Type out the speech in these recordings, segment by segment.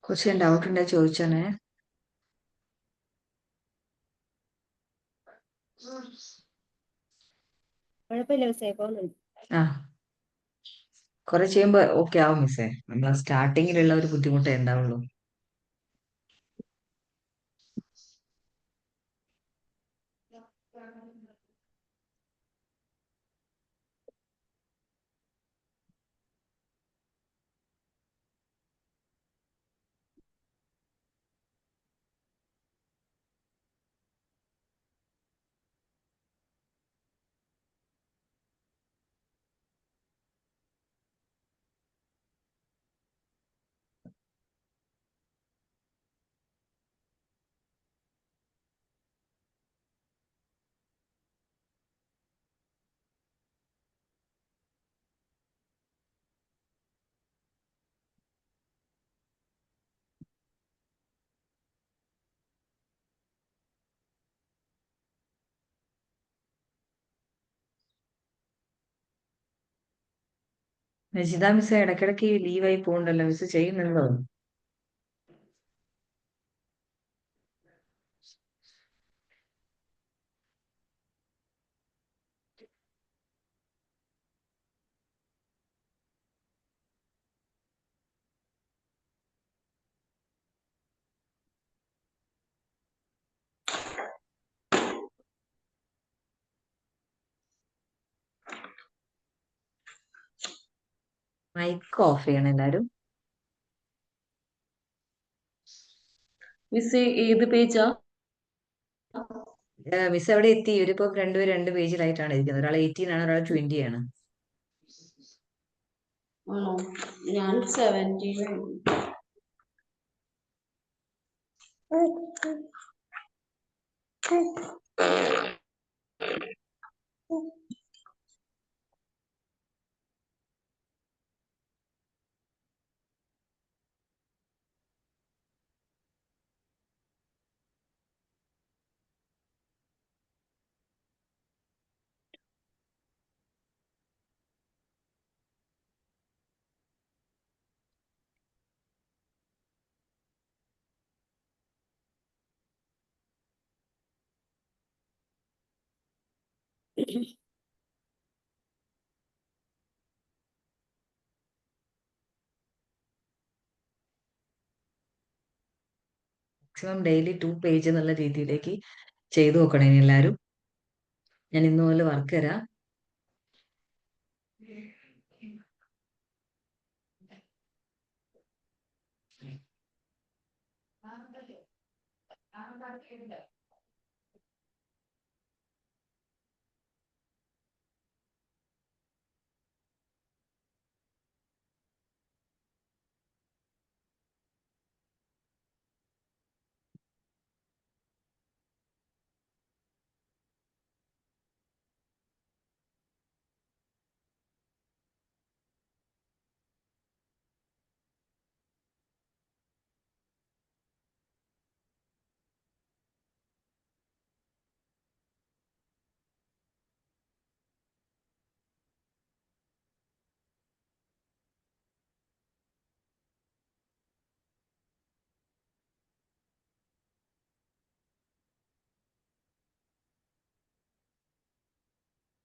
കുറച്ച് ഡൗട്ട് ഉണ്ടെ ചോദിച്ചാണേ. കുഴപ്പമില്ല മിസ്സേ, പോകുന്നുണ്ട്. ആ, കുറെ ചെയ്യുമ്പോ ഓക്കെ ആവും മിസ്സേ. നമ്മൾ സ്റ്റാർട്ടിങ്ങിലുള്ള ഒരു ബുദ്ധിമുട്ടേ ഉണ്ടാവുള്ളൂ. രജിത മിസ്സേ ഇടയ്ക്കിടയ്ക്ക് ലീവായി പോകണ്ടല്ലോ, മിസ് ചെയ്യുന്നുണ്ടോ? മൈക്ക് ഓഫ് ചെയ്യണം എല്ലാരും. മിസ് ഏത് പേജാ? മിസ് എവിടെ എത്തി? ഇവരിപ്പോ രണ്ടുപേരും രണ്ട് പേജിലായിട്ടാണ് ഇരിക്കുന്നത്. ഒരാൾ 18 ആണ്, ഒരാൾ 20 ആണ്. ആണോ? ഞാൻ 70. മാക്സിമം ഡെയിലി 2 പേജ് എന്നുള്ള രീതിയിലേക്ക് ചെയ്തു നോക്കണേ ഇനി എല്ലാരും. ഞാൻ ഇന്ന് മുതൽ വർക്ക് തരാം.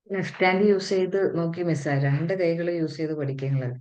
ലെഫ്റ്റ് ഹാൻഡ് യൂസ് ചെയ്ത് നോക്കി മിസ്സായി. രണ്ട് കൈകൾ യൂസ് ചെയ്ത് പഠിക്കുന്നത്.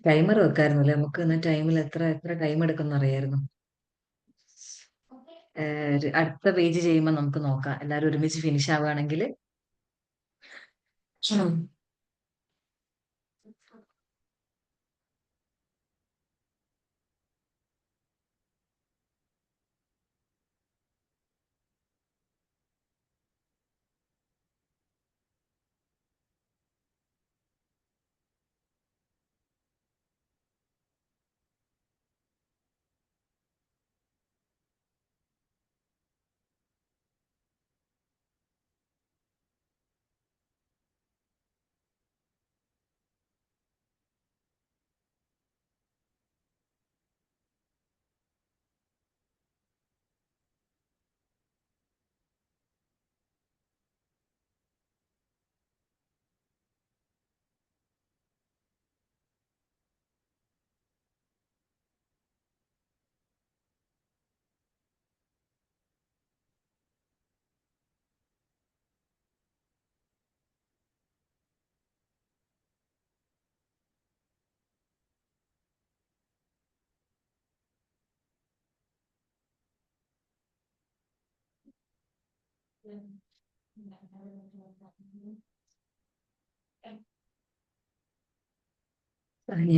ടൈമർ വെക്കായിരുന്നല്ലേ നമുക്ക്? ഇന്ന് ടൈമിൽ എത്ര എത്ര ടൈം എടുക്കുന്ന അറിയായിരുന്നു. അടുത്ത പേജ് ചെയ്യുമ്പോൾ നമുക്ക് നോക്കാം, എല്ലാവരും ഒരുമിച്ച് ഫിനിഷ് ആവുകയാണെങ്കിൽ.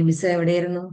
മിസ് എവിടെയായിരുന്നു?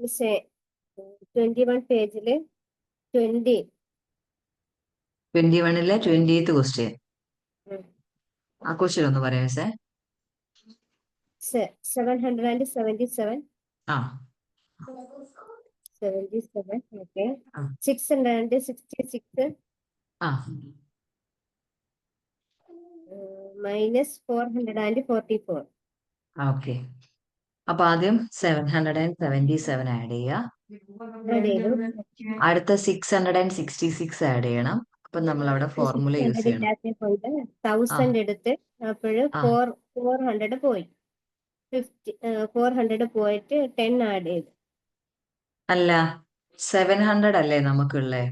മിസ്സേ 21 പേജില് 20 21-ലെ 20th ക്വസ്റ്റ്യൻ. ആ ക്വസ്റ്റ്യൻ ഒന്ന് പറയാം മിസ്സേ. 777 ആ 77 ഓക്കെ. ആ 666 ആ minus 444. ഓക്കെ. അപ്പൊ ആദ്യം 777 ആഡ് ചെയ്യുക. ആഡ് ചെയ്തു. അടുത്ത 666 ആഡ് ചെയ്യണം. അപ്പൊ നമ്മൾ അവിടെ ഫോർമുല യൂസ് 600 ചെയ്യണം. ഇല്ലാത്ത പോയിട്ട് ആ 1000 എടുത്ത് അപ്പോഴ് ആ 400 പോയി. 400 പോയിട്ട് 10 ആഡ് ചെയ്തു. അല്ല 700 അല്ലേ നമുക്കുള്ളേ.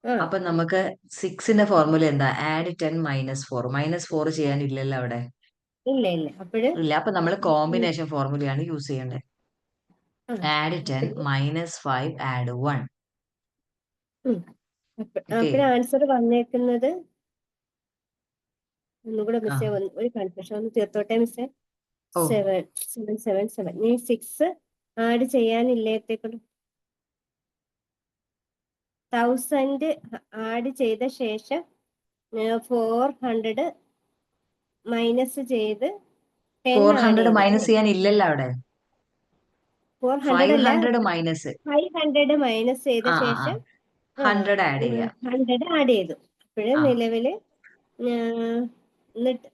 ആ അപ്പൊ നമുക്ക് 6ന്റെ ഫോർമുല എന്താ? ആഡ് 10 -4. -4 ചെയ്യാനില്ലല്ലോ അവിടെ. ഇല്ല അപ്പോഴ് ഇല്ല. അപ്പൊ നമ്മൾ കോമ്പിനേഷൻ ഫോർമുലയാണ് യൂസ് ചെയ്യേണ്ടത്. Add 10 -5 add 1. ഓക്കെ. അപ്പോഴ ആൻസർ വന്നേക്കുന്നത് ഒന്നുകൂടെ ആ മിസ്സേ ഒരു കൺഫ്യൂഷൻ ഒന്ന് തീർത്തോട്ടെ മിസ്സേ. ഓ 7 ഈ 6 ആഡ് ചെയ്യാനില്ലേത്തേക്കൊണ്ട് 1000 ആഡ് ചെയ്ത ശേഷം 400 മൈനസ് ചെയ്ത് 10 ആഡ് 400 ചെയ്യണം മൈനസ് അല്ലേ? ചെയ്യാൻ ഇല്ലല്ലോ അവിടെ. 400 അല്ല, 500 മൈനസ് 500 മൈനസ് ചെയ്ത ആ ശേഷം 100 ആഡ് ചെയ്യാം. 100 ആഡ് ചെയ്തു. അപ്പോഴേ ആ നിലവില് എന്നിട്ട്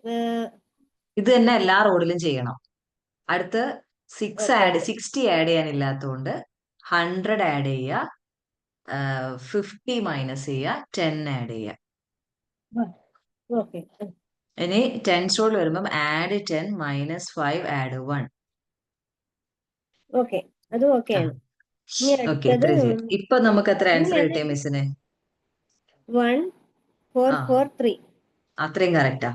ഇത് തന്നെ എല്ലാ റോഡിലും ചെയ്യണം. അടുത്ത് 60 ആഡ് ചെയ്യാനില്ലാത്തതുകൊണ്ട് 100 ആഡ് ചെയ്യുക, 50 മൈനസ് ചെയ്യുക, 10 ആഡ് ചെയ്യുക. ഓക്കെ ഇനി 10s റോഡിൽ വരുമ്പം ആഡ് 10 -5 ആഡ് 1. ഓക്കെ അത് ഓക്കെയാണ്. ഇനി ഓക്കെ, അടുത്തത് ഇപ്പൊ നമുക്ക് എത്ര ആൻസർ കിട്ടിയ മിസ്സിന്? 1443. അത്രയും കറക്റ്റാ.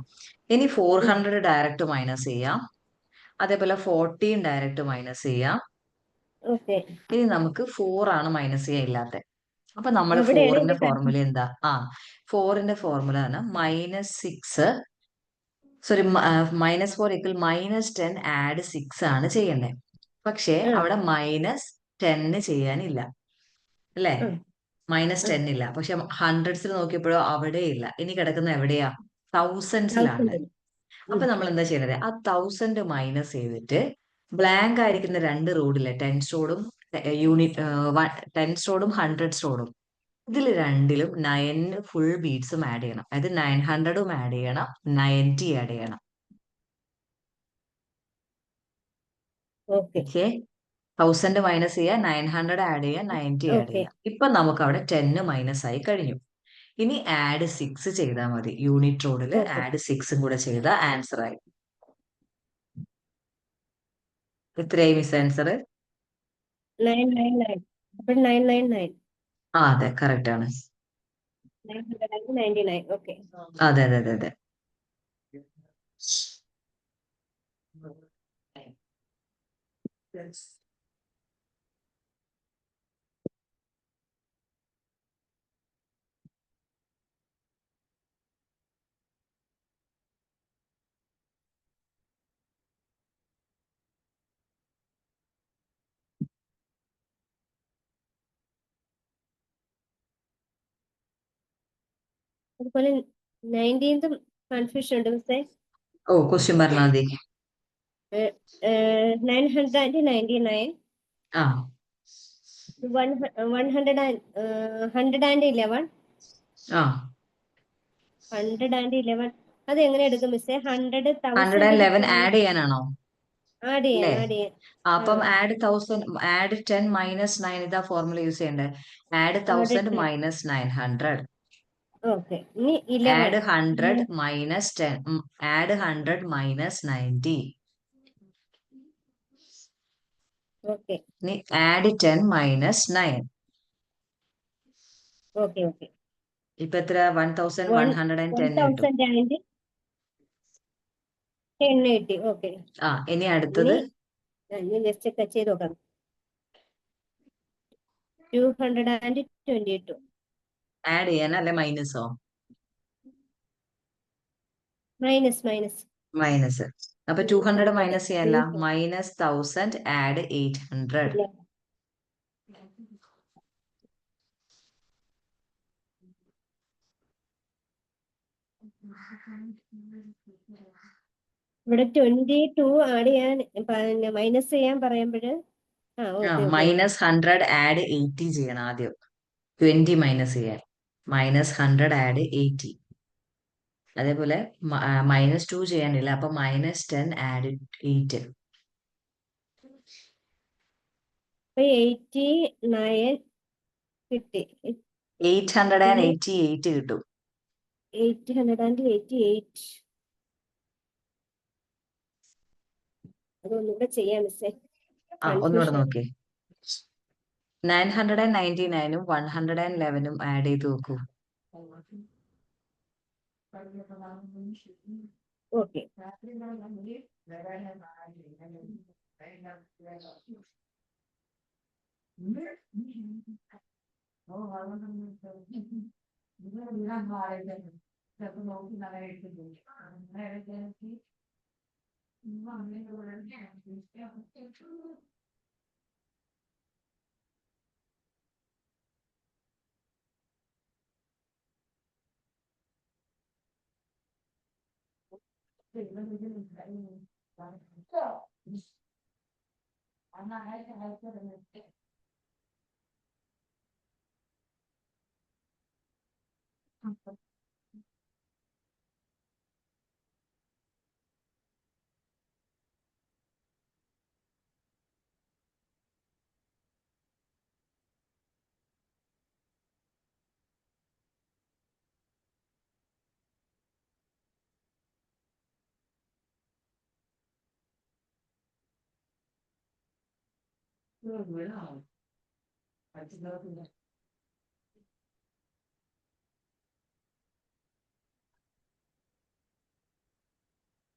ഇനി 400 ഡയറക്റ്റ് മൈനസ് ചെയ്യാം, അതേപോലെ 14 ഡയറക്റ്റ് മൈനസ് ചെയ്യാം. ഓക്കെ ഇനി നമുക്ക് 4 ആണ് മൈനസ് ചെയ്യാൻ ഇല്ലാത്ത. അപ്പൊ നമ്മൾ അവിടെയാണ് 4ന്റെ എന്റെ ഫോർമുല എന്താ? 4ന്റെ ഫോർമുല ആണ് -6, സോറി -4 = -10 ആഡ് 6 ആണ് ചെയ്യേണ്ടത്. പക്ഷെ അവിടെ -10 ചെയ്യാനില്ല അല്ലേ? -10 ഇല്ല. പക്ഷെ ഹൺഡ്രഡ്സിൽ നോക്കിയപ്പോഴോ അവിടെ ഇല്ല. ഇനി കിടക്കുന്ന എവിടെയാ? തൗസൻഡ്സിലാണ്. അപ്പൊ നമ്മൾ എന്താ ചെയ്യേണ്ടത്? ആ 1000 മൈനസ് ചെയ്തിട്ട് ബ്ലാങ്ക് ആയിരിക്കുന്ന 2 റോഡിലെ 10s റോഡും യൂണിറ്റ് 10s റോഡും 100s റോഡും, ഇതിൽ രണ്ടിലും 9 ഫുൾ ബീറ്റ്സും ആഡ് ചെയ്യണം. അതായത് 900ഉം ആഡ് ചെയ്യണം, 90 ആഡ് ചെയ്യണം. Okay okay. 1000 മൈനസ് ചെയ്യുക, 900 ആഡ് ചെയ്യുക, 90 ആഡ് ഓക്കെ ചെയ്യുക. ഇപ്പൊ നമുക്ക് അവിടെ 10 മൈനസ് ആയി കഴിഞ്ഞു. ഇനി ആഡ് 6 ചെയ്താൽ മതി. യൂണിറ്റ് റോഡിൽ ഓക്കെ ആഡ് 6ഉം കൂടെ ചെയ്താൽ ആൻസർ ആയി. എത്രയായി മിസ് ആൻസർ? 999. അപ്പോൾ 999 അതെ, കറക്റ്റ് ആണ്. 999. ഓക്കെ അതെ അതെ അതെ അതെ. അതുപോലെ 19th കൺഫ്യൂഷൻ ഉണ്ട് മിസ്സേ. ഓ, ക്വസ്റ്റ്യൻ പറഞ്ഞാൽ മതി. 999 ആ 111 ആ 111 അത് എങ്ങനെ എടുക്കും മിസ്സേ? 111 ആഡ് ചെയ്യാനാണോ? ആഡ് അല്ലേ? ചെയ്യാൻ അപ്പം ആഡ് 10 മൈനസ് 9, ഇതാ ഫോർമുല യൂസ് ചെയ്യണ്ടേ. Add 1000 minus 900. ഓക്കെ ഇനി add 11 100 minus 10. Add 100 minus 90. Okay ഇനി ആഡ് 10 മൈനസ് 9. ഓക്കെ ഓക്കെ ഇപ്പൊ എത്ര? 1110 കിട്ടും. 10 കിട്ടി. ഓക്കെ ഇനി അടുത്തത് ഇനി ജസ്റ്റ് ടച്ച് ചെയ്ത് നോക്കാം. 222 ആഡ് ചെയ്യാൻ അല്ലെ മൈനസോ? Minus minus. അപ്പൊ 200 ആയിക്കോട്ടെ. മൈനസ് ചെയ്യാനല്ല, -1000 ആഡ് 800. ഇവിടെ 22 ആഡ് ചെയ്യാൻ മൈനസ് ചെയ്യാൻ പറയുമ്പോഴ് മൈനസ് 100 ആഡ് 80 ചെയ്യണം ആദ്യം. 20 മൈനസ് ചെയ്യാൻ -100 ആഡ് 80. അതേപോലെ -2 ചെയ്യാനില്ല, അപ്പൊ -10 ആഡ് 8. 89 കിട്ടി. 888 കിട്ടും. 888 അതൊന്നുകൂടെ ചെയ്യാം മിസ്സേ. ഒന്നുകൂടെ കൺഫ്യൂഷൻ. നോക്കിയേ. 999ഉം 111ഉം ആഡ് ചെയ്ത് നോക്കൂ. Okay.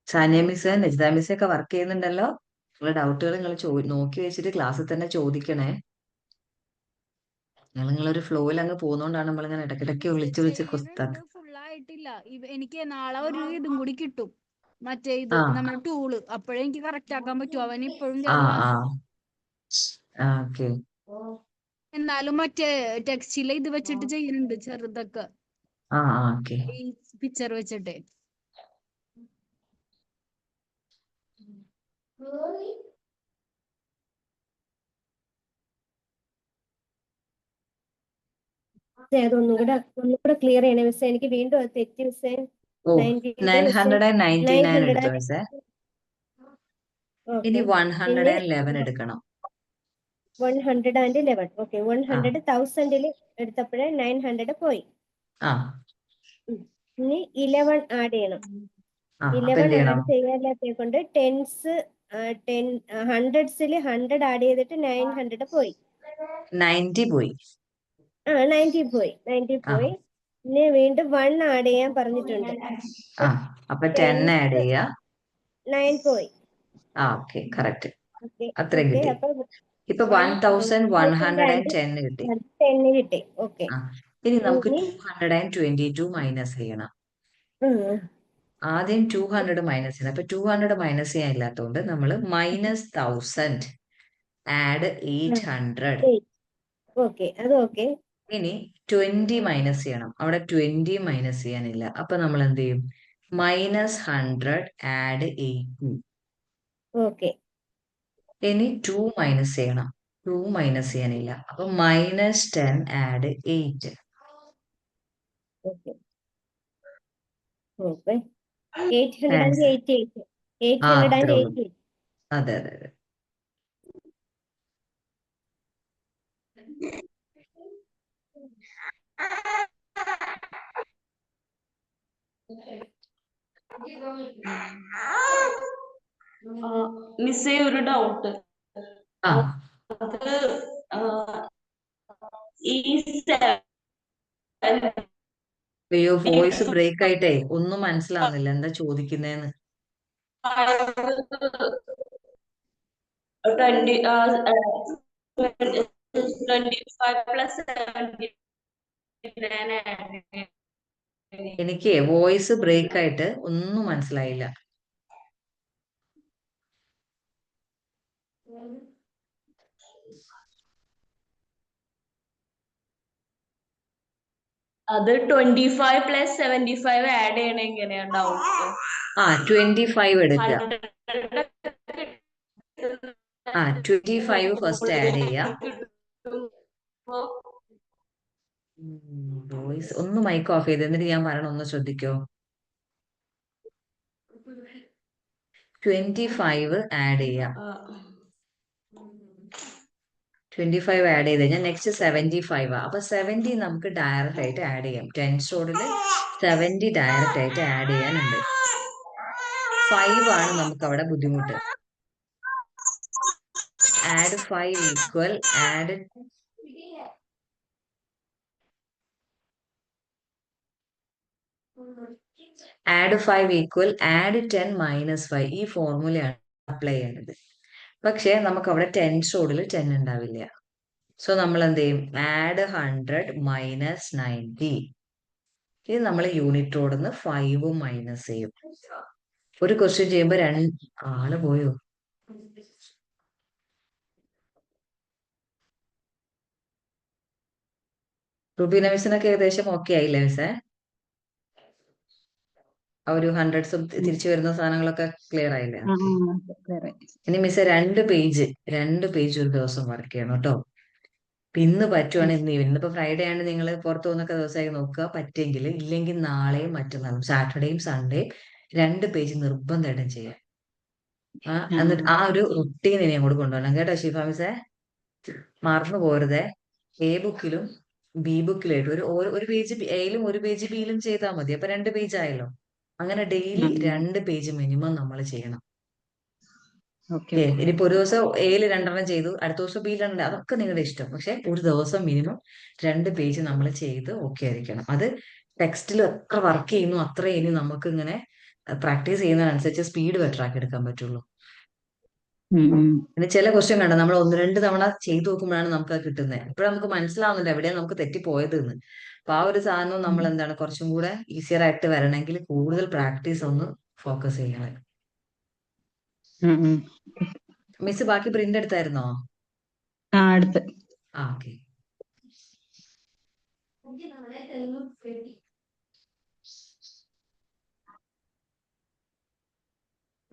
Sania miss, Najitha miss ഒക്കെ വർക്ക് ചെയ്യുന്നുണ്ടല്ലോ. നിങ്ങളുടെ ഡൗട്ടുകൾ നിങ്ങൾ നോക്കി വെച്ചിട്ട് ക്ലാസ്സിൽ തന്നെ ചോദിക്കണേ. നിങ്ങളൊരു ഫ്ലോയിൽ അങ്ങ് പോകുന്നോണ്ടാണ് നമ്മളിങ്ങനെ ഇടയ്ക്കിടയ്ക്ക് വിളിച്ച് വിളിച്ച് ചെയ്യുന്നുണ്ട്, ഫുള്ളായിട്ടില്ല. എനിക്ക് നാളെ ഒരു ഇതും കൂടി കിട്ടും, മറ്റേ ഇത് ആ നമ്മുടെ ടൂള്. അപ്പോഴേ എനിക്ക് കറക്റ്റ് ആക്കാൻ പറ്റും. അവൻ ഇപ്പോഴും ആ ക്ലാസ്. ഓക്കെ. എന്നാലും മറ്റേ ടെക്സ്റ്റിലെ ഇത് വെച്ചിട്ട് ചെയ്യുന്നുണ്ട് ചെറുതൊക്കെ, ഓക്കെ. ഈ പിക്ചർ വെച്ചിട്ട്. ഒന്നുകൂടെ ക്ലിയർ ചെയ്യണേ മിസ്സേ. എനിക്ക് വീണ്ടും അത് തെറ്റി മിസ്സേ. ഓ 90 മിസ്സേ. 999 എടുത്തോ 900. മിസ്സേ. ഓക്കെ. ഇനി പിന്നെ 111 എടുക്കണം. 111. ഓക്കെ. ആ 100,000 എടുത്തപ്പോഴേ 900 പോയി. ആ ഇനി 11 ആഡ് ചെയ്യണം. അപ്പൊ 11 എന്ത് ചെയ്യണം? ആഡ് ചെയ്യാതെ കൊണ്ട് ടെൻസ് 100ൽ 100 ആഡ് ചെയ്തിട്ട് 900 പോയി. 90 പോയി. 90 പോയി. 90 ആ പോയി. പിന്നെ വീണ്ടും 1 ആഡ് ചെയ്യാൻ പറഞ്ഞിട്ടുണ്ട്. അപ്പൊ 10 ആഡ് ടെൻസ് ചെയ്യാ. 9 പോയി. Okay, correct. ഓക്കെ. അത്രയും ഓക്കെ. കിട്ടി. അപ്പൊ ഇപ്പൊ 1110 കിട്ടി. 10 കിട്ടി. ഓക്കെ. ഇനി നമുക്ക് ഇനി 222 മൈനസ് ചെയ്യണം. ആദ്യം 200 മൈനസ് ചെയ്യണം. അപ്പൊ 200 മൈനസ് ചെയ്യാൻ ഇല്ലാത്തതുകൊണ്ട് നമ്മൾ -1000 ആഡ് 800. ഓക്കെ. അത് ഓക്കെ. ഇനി 20 മൈനസ് ചെയ്യണം. അവിടെ 20 മൈനസ് ചെയ്യാനില്ല. അപ്പൊ നമ്മൾ എന്ത് ചെയ്യും? -100 ആഡ് 80. ഓക്കെ. ഇനി 2 മൈനസ് ചെയ്യണം. 2 മൈനസ് ചെയ്യാനില്ല. അപ്പൊ -10 ആഡ് 8. ഓക്കെ. ഓക്കെ. 888. അത്രേ ഉള്ളൂ. 888. അതെ അതെ അതെ. മിസ്സേ ഒരു ഡൗട്ട്. ആ അത് ഈ 7 അയ്യോ, വോയിസ് ബ്രേക്ക് ആയിട്ടേ ഒന്നും മനസ്സിലാവുന്നില്ല എന്താ ചോദിക്കുന്നേന്ന്. 25 പ്ലസ് 79 എനിക്ക് വോയിസ് ബ്രേക്ക് ആയിട്ട് ഒന്നും മനസ്സിലായില്ല. അത് 25 പ്ലസ് 75 ആഡ് ചെയ്യണ എങ്ങനെയാ ഡൗട്ട്? 25 എടുക്കുക. 100 25 ഫസ്റ്റ് ആഡ് ചെയ്യാം. വോയിസ് ഒന്ന് മൈക്ക് ഓഫ് ചെയ്ത് എന്നിട്ട് ഞാൻ പറയണം, ഒന്ന് ശ്രദ്ധിക്കോ. 25 ആഡ് ചെയ്യാം. 25 ആഡ് ചെയ്ത് കഴിഞ്ഞാൽ നെക്സ്റ്റ് 75 അപ്പൊ 70 നമുക്ക് ഡയറക്റ്റ് ആയിട്ട് ആഡ് ചെയ്യാം. 10 70 ഡയറക്റ്റ് ആയിട്ട് ആഡ് ചെയ്യാനുണ്ട്. 5 ആണ് നമുക്ക് അവിടെ ബുദ്ധിമുട്ട്. add 5 equal add add 5 equal add 10 minus 5 ഈ ഫോർമുലയാണ് അപ്ലൈ ചെയ്യേണ്ടത്. പക്ഷെ നമുക്ക് അവിടെ ടെൻസ് ഓർഡിൽ 10 ഉണ്ടാവില്ല. സോ നമ്മൾ എന്ത് ചെയ്യും? Add 100 minus 90. ഇത് നമ്മൾ യൂണിറ്റ് ഓർഡിന്ന് 5 മൈനസ് ചെയ്യും. ഒരു ക്വസ്റ്റ്യൻ ചെയ്യുമ്പോൾ ആള് പോയോ? റുബീന മിസ്സിനൊക്കെ ഏകദേശം ഓക്കെ ആയില്ലേ മിസ്സേ? ആ ഒരു ഹൺഡ്രഡ്സും തിരിച്ചു വരുന്ന സാധനങ്ങളൊക്കെ ക്ലിയർ ആയില്ലേ? ഇനി മിസ്സേ 2 പേജ് ഒരു ദിവസം വർക്ക് ചെയ്യണം കേട്ടോ. ഇന്ന് പറ്റുവാണെങ്കിൽ ഇന്നിപ്പോ ഫ്രൈഡേ ആണ്, നിങ്ങൾ പുറത്തു പോകുന്നൊക്കെ ദിവസമായി നോക്കുക. പറ്റുമെങ്കിൽ, ഇല്ലെങ്കിൽ നാളെയും മറ്റന്നാളും സാറ്റർഡേയും സൺഡേയും 2 പേജ് നിർബന്ധമായിട്ടും ചെയ്യാം. എന്നിട്ട് ആ ഒരു റുട്ടീൻ ഇനി അങ്ങോട്ട് കൊണ്ടുപോകണം കേട്ടോ ഷിഫ മിസ്സേ. മറന്നു പോരുതേ. എ ബുക്കിലും ബി ബുക്കിലായിട്ട് ഒരു പേജ് എയിലും ഒരു പേജ് ബിയിലും ചെയ്താൽ മതി. അപ്പൊ 2 പേജ് ആയല്ലോ. അങ്ങനെ ഡെയിലി 2 പേജ് മിനിമം നമ്മൾ ചെയ്യണം. ഇനിയിപ്പോ ഒരു ദിവസം എയിൽ 2 ചെയ്തു, അടുത്ത ദിവസം ബിയിൽ 2, അതൊക്കെ നിങ്ങളുടെ ഇഷ്ടം. പക്ഷെ ഒരു ദിവസം മിനിമം 2 പേജ് നമ്മൾ ചെയ്ത് ഓക്കെ ആയിരിക്കണം. അത് ടെക്സ്റ്റിൽ എത്ര വർക്ക് ചെയ്യുന്നു അത്രേ ഇനി നമുക്ക് ഇങ്ങനെ പ്രാക്ടീസ് ചെയ്യുന്നതിനനുസരിച്ച് സ്പീഡ് ബെറ്റർ ആക്കി എടുക്കാൻ പറ്റുള്ളൂ. പിന്നെ ചില ക്വസ്റ്റ്യൻ കണ്ട നമ്മൾ 1-2 തവണ ചെയ്തു നോക്കുമ്പോഴാണ് നമുക്ക് അത് കിട്ടുന്നത്. ഇപ്പോഴും നമുക്ക് മനസ്സിലാവുന്നില്ല എവിടെയാണ് നമുക്ക് തെറ്റിപ്പോയത് എന്ന്. അപ്പൊ ആ ഒരു സാധനം നമ്മൾ എന്താണ് കുറച്ചും കൂടെ ഈസിയർ ആയിട്ട് വരണമെങ്കിൽ കൂടുതൽ പ്രാക്ടീസ് ഒന്ന് ഫോക്കസ് ചെയ്യണം. മിസ് ബാക്കി പ്രിന്റ് എടുത്തായിരുന്നോ? അടുത്ത് ഓക്കെ.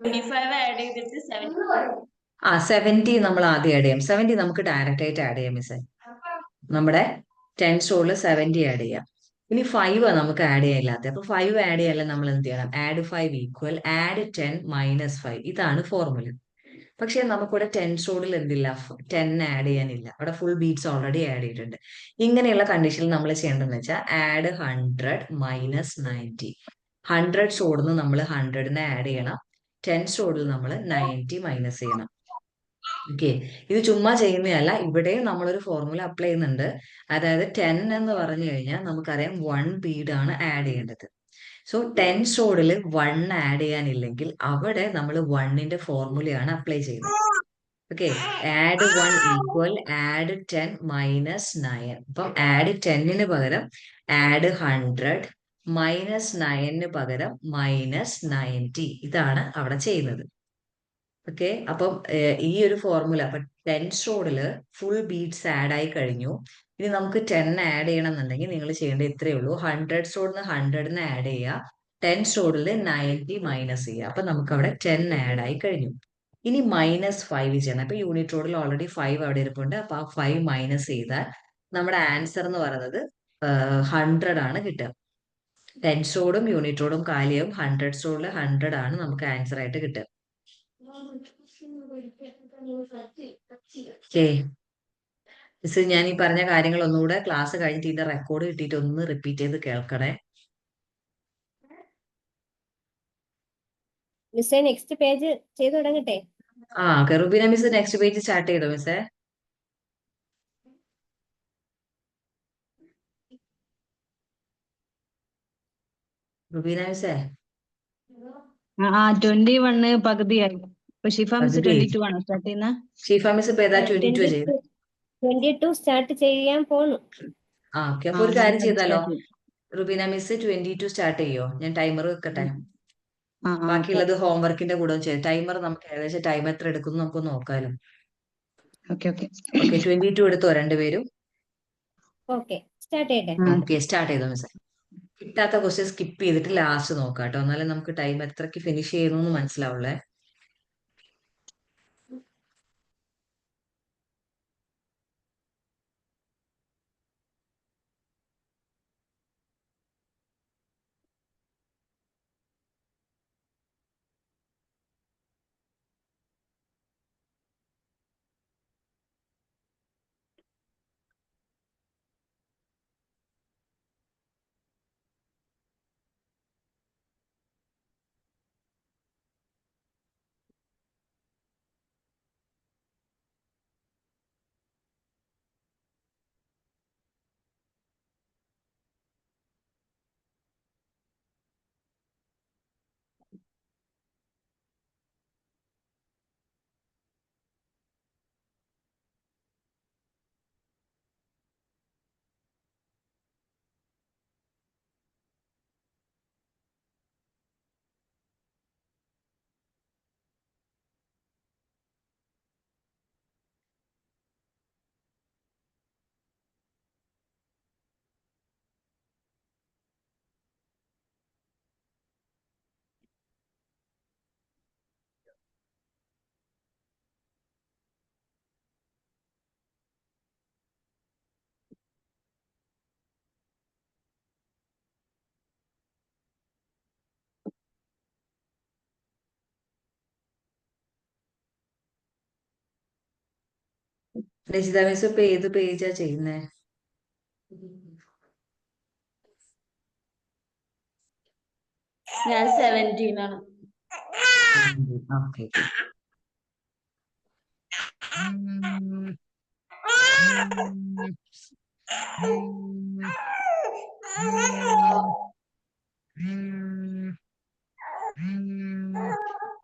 ആഡ് ചെയ്തിട്ട് 70 നമ്മൾ ആദ്യം ആഡ് ചെയ്യാം. 70 നമുക്ക് ഡയറക്റ്റ് ആയിട്ട് ആഡ് ചെയ്യാം മിസ്സേ. നമ്മുടെ 10 സ്റ്റോറിൽ 70 ആഡ് ചെയ്യാം. ഇനി 5 നമുക്ക് ആഡ് ചെയ്യാനില്ലാത്ത. അപ്പൊ 5 ആഡ് ചെയ്യാൻ നമ്മൾ എന്ത് ചെയ്യണം? Add 5 equal add 10 minus 5. ഇതാണ് ഫോർമുല. പക്ഷെ നമുക്കിവിടെ 10 സ്റ്റോറിൽ എന്തില്ല? 10 ആഡ് ചെയ്യാനില്ല. അവിടെ ഫുൾ ബീറ്റ്സ് ഓൾറെഡി ആഡ് ചെയ്തിട്ടുണ്ട്. ഇങ്ങനെയുള്ള കണ്ടീഷനിൽ നമ്മൾ ചെയ്യേണ്ടതെന്ന് വെച്ചാൽ ആഡ് 100 മൈനസ് 90. 100 സ്റ്റോറിൽ നമ്മൾ 100നെ ആഡ് ചെയ്യണം. 10 സ്റ്റോറിൽ നമ്മൾ 90 മൈനസ് ചെയ്യണം. ഓക്കെ. ഇത് ചുമ്മാ ചെയ്യുന്നതല്ല, ഇവിടെയും നമ്മളൊരു ഫോർമുല അപ്ലൈ ചെയ്യുന്നുണ്ട്. അതായത് 10 എന്ന് പറഞ്ഞു കഴിഞ്ഞാൽ നമുക്കറിയാം 1 ബീഡ് ആണ് ആഡ് ചെയ്യേണ്ടത്. സോ 10 സ്റ്റോറിൽ 1 ആഡ് ചെയ്യാനില്ലെങ്കിൽ അവിടെ നമ്മൾ 1ന്റെ ഫോർമുലയാണ് അപ്ലൈ ചെയ്യുന്നത്. Okay. Add 1 equal add 10 minus 9. അപ്പം ആഡ് 10ന് പകരം ആഡ് 100 മൈനസ് 9ന് പകരം മൈനസ് 90. ഇതാണ് അവിടെ ചെയ്യുന്നത്. ഓക്കെ. അപ്പം ഈ ഒരു ഫോർമുല അപ്പൊ 10 സ്റ്റോറില് ഫുൾ ബീറ്റ്സ് ആഡ് ആയി കഴിഞ്ഞു. ഇനി നമുക്ക് 10 ആഡ് ചെയ്യണം എന്നുണ്ടെങ്കിൽ നിങ്ങൾ ചെയ്യേണ്ടത് ഇത്രയേ ഉള്ളൂ. 100 സ്റ്റോറിന് 100ന് ആഡ് ചെയ്യുക, 10 സ്റ്റോറിൽ 90 മൈനസ് ചെയ്യുക. അപ്പൊ നമുക്ക് അവിടെ 10 ആഡ് ആയി കഴിഞ്ഞു. ഇനി -5 ചെയ്യണം. അപ്പൊ യൂണിറ്റ് റോഡിൽ ഓൾറെഡി 5 അവിടെ ഇരിപ്പുണ്ട്. അപ്പൊ ആ 5 മൈനസ് ചെയ്താൽ നമ്മുടെ ആൻസർ എന്ന് പറയുന്നത് 100 ആണ് കിട്ടുക. 10 സ്റ്റോറും യൂണിറ്റ് റോഡും കാലിയാവും. 100 സ്റ്റോറിൽ 100 ആണ് നമുക്ക് ആൻസർ ആയിട്ട് കിട്ടുക. മിസ്, ഞാൻ ഈ പറഞ്ഞ കാര്യങ്ങൾ ഒന്നുകൂടെ ക്ലാസ് കഴിഞ്ഞിട്ട് ഇതിന്റെ റെക്കോർഡ് കിട്ടിയിട്ട് ഒന്ന് റിപ്പീറ്റ് ചെയ്ത് കേൾക്കണേ. മിസ്സേ നെക്സ്റ്റ് പേജ് ചെയ്തു തുടങ്ങട്ടെ? Rubina miss next page start ചെയ്തോ മിസ്സേ? റുബീന മിസ്സേ 21 പകുതിയായി. ഇപ്പൊ ഷിഫ മിസ് 22 ആണോ സ്റ്റാർട്ട് ചെയ്യുന്ന? ഷീഫ മിസ് ഇപ്പൊ ഏതാ 22 ചെയ്ത്? 22 സ്റ്റാർട്ട് ചെയ്യാൻ പോണു. ഓക്കെ. അപ്പൊ ഒരു കാര്യം ചെയ്താലോ, റുബീന മിസ് 22 സ്റ്റാർട്ട് ചെയ്യോ? ഞാൻ ടൈമർ വെക്കട്ടെ. ബാക്കിയുള്ളത് ഹോംവർക്കിന്റെ കൂടെ ചെയ്യും. ടൈമർ നമുക്ക് ഏകദേശം ടൈം എത്ര എടുക്കുന്നു നമുക്ക് നോക്കാലോ. ഓക്കെ. 22 എടുത്തോ രണ്ടുപേരും? ഓക്കെ, സ്റ്റാർട്ട് ചെയ്യട്ടെ? ഓക്കെ, സ്റ്റാർട്ട് ചെയ്തോ മിസ്. കിട്ടാത്ത ക്വസ്റ്റ്യൻ സ്കിപ്പ് ചെയ്തിട്ട് ലാസ്റ്റ് നോക്കാം കേട്ടോ. എന്നാലും നമുക്ക് ടൈം എത്രക്ക് ഫിനിഷ് ചെയ്യുന്നു എന്ന് മനസ്സിലാവുള്ളേ. നിശിത മിസ് ഇപ്പൊ ഏത് പേജാ ചെയ്യുന്നേ? ഞാൻ 17 ആണ്. ഓക്കെ.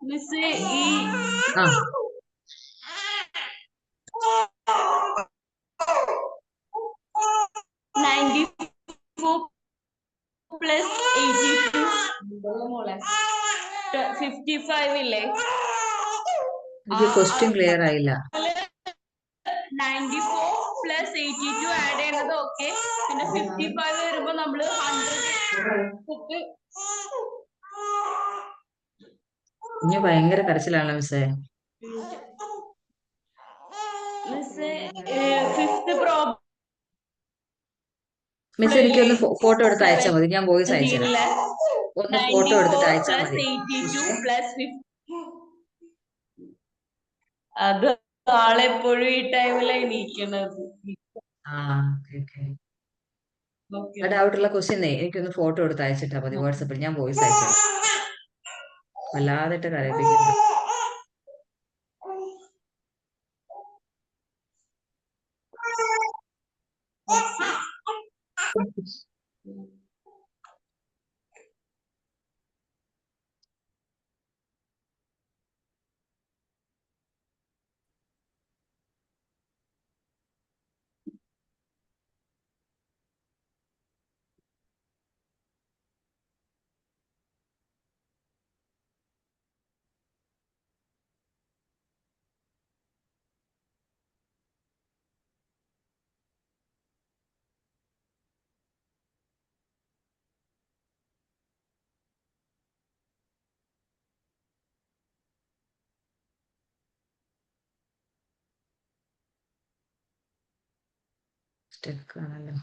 മിസ് ഈ ആ 94 പ്ലസ് 82 മോളെ 55 ഇല്ലേ? എനിക്ക് ക്വസ്റ്റ്യൻ ക്ലിയർ ആയില്ല. 94 പ്ലസ് 82 ആഡ് ചെയ്യണത് ഓക്കെ. പിന്നെ 55 വരുമ്പോ നമ്മള് 100 ഇനി ഭയങ്കര കരച്ചിലാണല്ലോ മിസ്സേ. മിസ് ഫിഫ്ത് പ്രോബ്ലം മിസ് എനിക്കൊന്ന് ഫോട്ടോ എടുത്ത് അയച്ചാൽ മതി, ഞാൻ വോയിസ് അയച്ചുതരാം. ഒന്ന് ഫോട്ടോ എടുത്തിട്ട് 94 അയച്ചാൽ പ്ലസ് മതി. 82 പ്ലസ് 50. അത് ആളെപ്പോഴും ഈ ടൈമിലാണ് എണീക്കണത്. ആ ഓക്കെ. ഓക്കെ. ആ ഡൗട്ടുള്ള ക്വസ്റ്റ്യനെ എനിക്കൊന്ന് ഫോട്ടോ എടുത്ത് അയച്ചിട്ടാ മതി വാട്സപ്പിൽ, ഞാൻ വോയിസ് അയച്ചുതരാം. വല്ലാതിട്ട് കരയിപ്പിക്കുന്നു. സ്റ്റക്ക് ആണല്ലോ.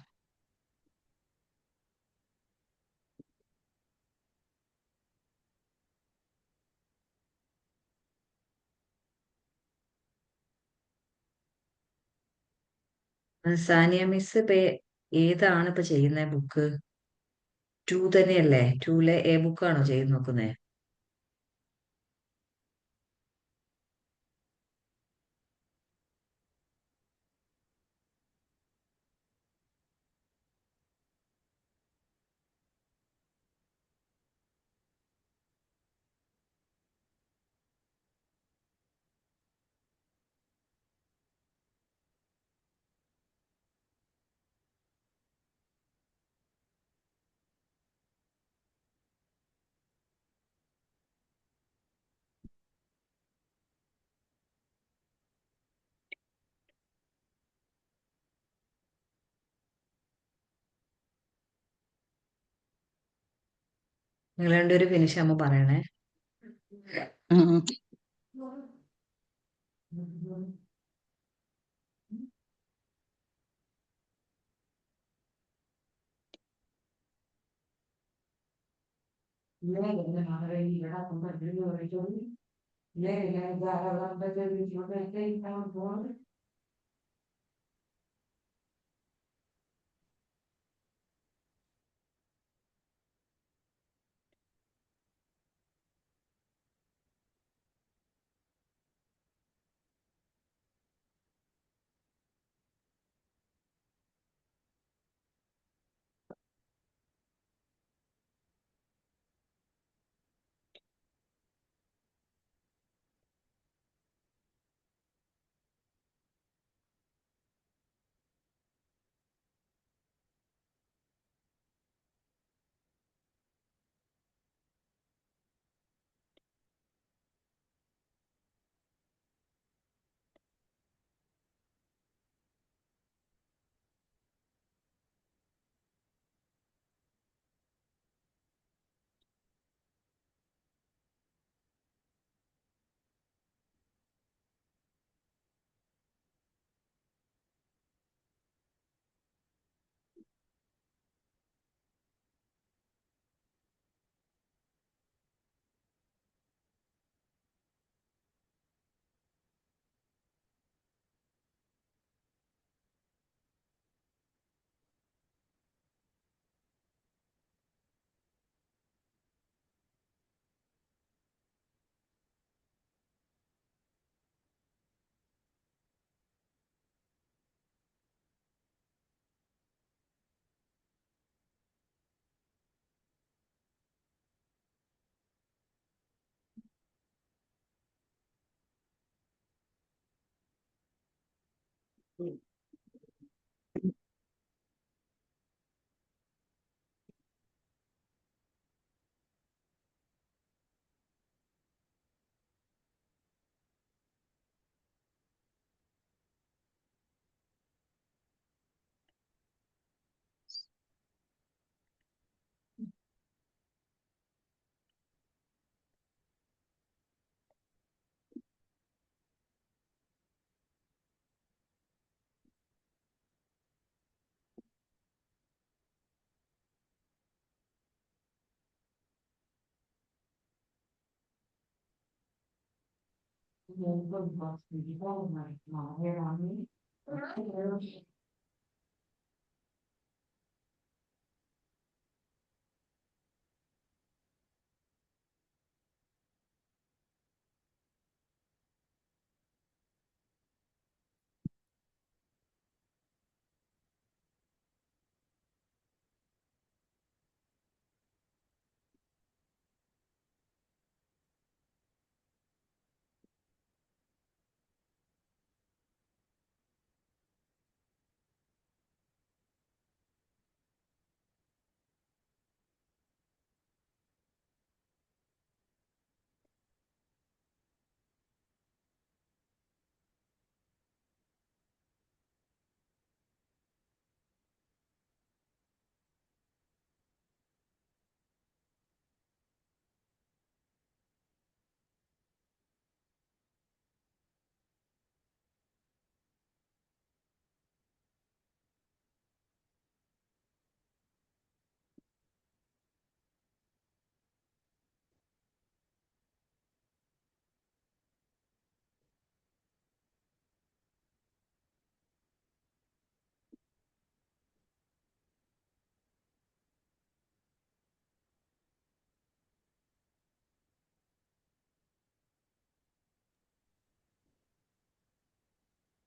സാനിയ മിസ് ഇപ്പൊ ഏതാണ് ഇപ്പൊ ചെയ്യുന്ന ബുക്ക്? 2 തന്നെയല്ലേ? 2ലെ എ ബുക്കാണോ ചെയ്ത് നോക്കുന്നേ? നിങ്ങൾ രണ്ടുപേരും ഫിനിഷ് ആകുമ്പോ പറയണേ.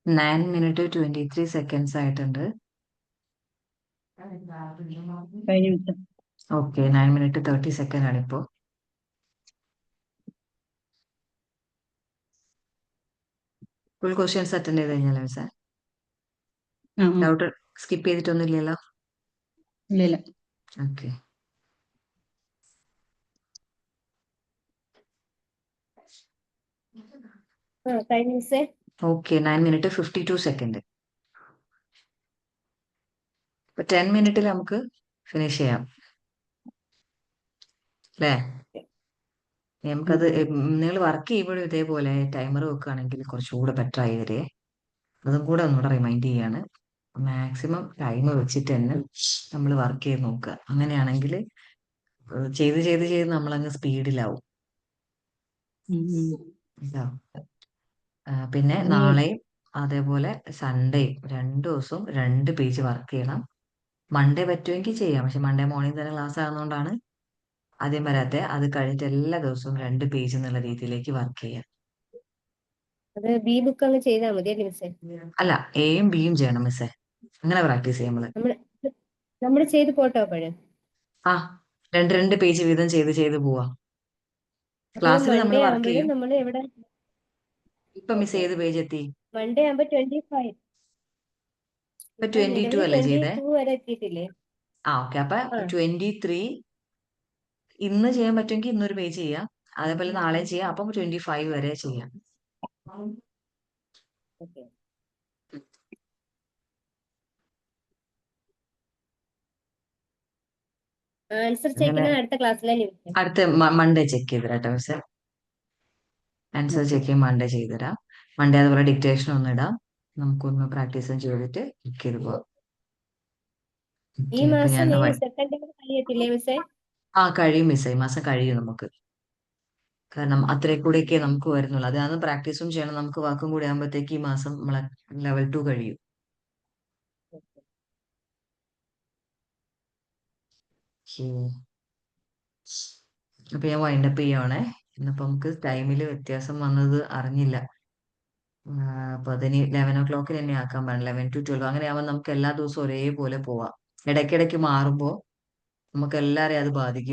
9 minutes 23 seconds ആയിട്ടുണ്ട്. കഴിഞ്ഞ മിസ്. ഓക്കെ, 9 minutes 30 seconds ആണ് ഇപ്പോ. ഫുൾ ക്വസ്റ്റ്യൻസ് അറ്റൻഡ് ചെയ്ത് കഴിഞ്ഞാലോ മിസ്സേ? ഡൗട്ട് സ്കിപ്പ് ചെയ്തിട്ടൊന്നുമില്ലല്ലോ? ഇല്ല. ഓക്കെ. കഴിഞ്ഞ മിസ്സേ. Okay, 9 minutes 52 seconds. ഇപ്പൊ 10 minutes നമുക്ക് ഫിനിഷ് ചെയ്യാം അല്ലേ? നമുക്കത് നിങ്ങൾ വർക്ക് ചെയ്യുമ്പോഴും ഇതേപോലെ ടൈമർ വെക്കുകയാണെങ്കിൽ കുറച്ചുകൂടെ ബെറ്റർ ആയി വരെ. അതും കൂടെ ഒന്നുകൂടെ റിമൈൻഡ് ചെയ്യാണ്. മാക്സിമം ടൈം വെച്ചിട്ട് തന്നെ നമ്മൾ വർക്ക് ചെയ്ത് നോക്കുക. അങ്ങനെയാണെങ്കിൽ ചെയ്ത് ചെയ്ത് ചെയ്ത് നമ്മളങ്ങ് സ്പീഡിലാവും. പിന്നെ നാളെയും അതേപോലെ സൺഡേയും 2 ദിവസവും 2 പേജ് വർക്ക് ചെയ്യണം. മൺഡേ പറ്റുമെങ്കിൽ ചെയ്യാം, പക്ഷെ മൺഡേ മോർണിംഗ് തന്നെ ക്ലാസ് ആകുന്നതുകൊണ്ടാണ് ആദ്യം വരാത്തെ. അത് കഴിഞ്ഞിട്ട് എല്ലാ ദിവസവും 2 പേജ് എന്നുള്ള രീതിയിലേക്ക് വർക്ക് ചെയ്യാം. അത് ബി ബുക്ക് അങ്ങ് ചെയ്താൽ മതി അല്ലേ മിസ്സേ? അല്ല, എയും ബിയും ചെയ്യണം മിസ്സേ. അങ്ങനെ പ്രാക്ടീസ് ചെയ്യാം നമ്മള്. നമ്മൾ ചെയ്ത് പോട്ടോ അപ്പോഴ്? ആ, 2 പേജ് വീതം ചെയ്ത് ചെയ്ത് പോവാം. അപ്പൊ ക്ലാസ്സിൽ നമ്മൾ മൺഡേ വർക്ക് ആകുമ്പോഴും ചെയ്യും. നമ്മൾ എവിടെ? ഇപ്പൊ മിസ് ഏത് പേജ് എത്തി? മൺഡേ ആകുമ്പോ 25. ഇപ്പൊ ഇപ്പൊ 22 നിലവിൽ അല്ലേ ചെയ്തേ? 22 വരെ എത്തിയിട്ടില്ലേ? ഓക്കെ. അപ്പൊ ആ 23 ഇന്ന് ചെയ്യാൻ പറ്റുമെങ്കിൽ ഇന്നൊരു പേജ് ചെയ്യാം, അതേപോലെ നാളെ ചെയ്യാം. അപ്പം 25 വരെ ചെയ്യാം. ഓക്കെ. ആൻസർ അങ്ങനെ ചെക്കിന് അടുത്ത ക്ലാസ്സിലല്ലേ മിസ്സേ? അടുത്ത മൺഡേ ചെക്ക് ചെയ്തരാട്ടോ മിസ്. ആൻസർ ചെക്ക് ചെയ്യാൻ മൺഡേ ചെയ്തുതരാം. മൺഡേ അതുപോലെ ഡിക്റ്റേഷൻ ഒന്ന് ഇടാം, നമുക്കൊന്ന് പ്രാക്ടീസും ചെയ്തിട്ട് ചെക്ക് ചെയ്ത് പോവാം. ഈ ഇപ്പൊ മാസം ഞാൻ ഈ സെക്കൻഡ് കഴിയത്തില്ലേ മിസ്സേ? കഴിയും മിസ്, ഈ മാസം കഴിയും നമുക്ക്. കാരണം അത്രേ കൂടെയൊക്കെ നമുക്ക് വരുന്നുള്ളൂ. അതാണ് പ്രാക്ടീസും ചെയ്യണം, നമുക്ക് വർക്കും കൂടി ആകുമ്പോഴത്തേക്ക് ഈ മാസം നമ്മളെ level 2 കഴിയും. അപ്പൊ ഞാൻ വൈൻഡപ്പ് ചെയ്യുവാണേ. ഇന്നിപ്പോ നമുക്ക് ടൈമിൽ വ്യത്യാസം വന്നത് അറിഞ്ഞില്ല. അപ്പൊ അതിന് 11 o'clock തന്നെ ആക്കാൻ പാടില്ല, 11 to 12. അങ്ങനെയാവുമ്പോൾ നമുക്ക് എല്ലാ ദിവസവും ഒരേപോലെ പോവാം. ഇടയ്ക്കിടയ്ക്ക് മാറുമ്പോൾ നമുക്ക് എല്ലാവരെയും അത് ബാധിക്കും.